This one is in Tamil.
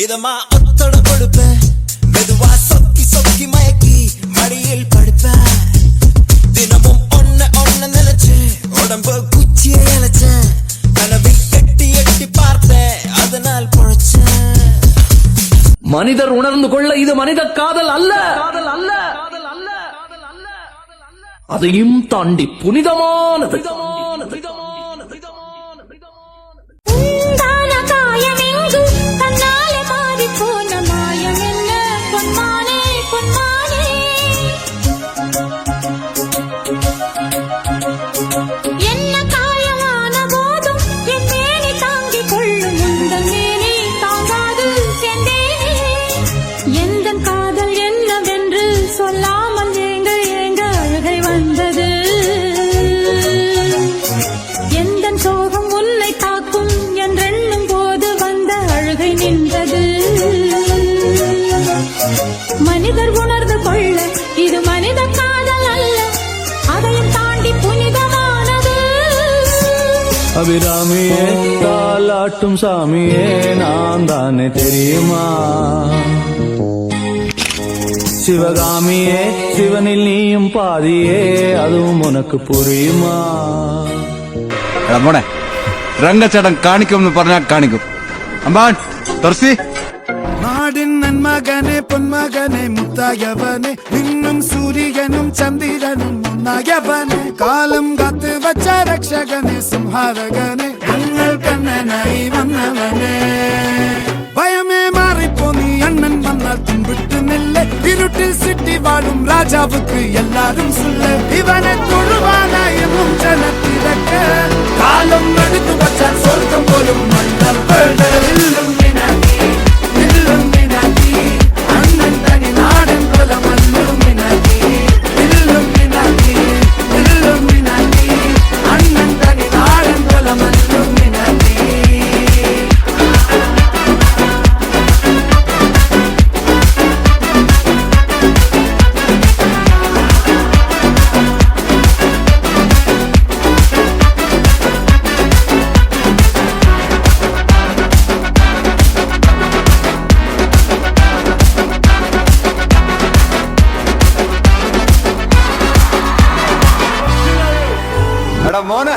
இதமா ஒத்தட கொடுப்பேன், மெதுவா சொக்கி சொக்கி மயக்கி மடியில் படுப்பேன். தினமும் ஒன்ன நினைச்சு உடம்பு குச்சியை இழைச்சேன். கனவில் எட்டி எட்டி பார்த்தேன், அதனால் பொழைச்சேன். மனிதர் உணர்ந்து கொள்ள இது மனித காதல் அல்ல, அதையும் தாண்டி புனிதமானது. மனிதர் உணர்ந்து கொள்ள இது மனித காதல் அல்ல, அதையும் தாண்டி புனிதமானது. அபிராமியே தாலாட்டும் சாமியே நான் தானே தெரியுமா? சிவகாமியே சிவனில் நீயும் பாதியே அதுவும் உனக்கு புரியுமா? മോനെ രംഗച്ചേട്ടൻ കാണിക്കുമെന്ന് പറഞ്ഞാൽ കാണിക്കും. അമ്പാൻ തുറസി നാടിൻ നന്മകനെ പൊന്മകനെ മുത്തായവനെ നിന്നും സൂര്യനും ചന്ദ്രനും ഒന്നായവനെ കാലം കാത്ത് വച്ച രക്ഷകനെ സംഹാരകനെ ഞങ്ങൾ കണ്ണനായി വന്നവനെ ഭയമേ മാറിപ്പോ നീ അണ്ണൻ വന്നാൽ തുമ്പിട്ട് നില്ല ഇരുട്ടിൽ സിറ്റി വാഴും രാജാവുക്ക് എല്ലാരും சொல்ல ഇവനെ തൊഴുവാനായും ജനത്തിരക്ക് കാലം എടുത്തു വച്ചാൽ സ്വർഗം പോലും മണ്ണ എടാ മോനെ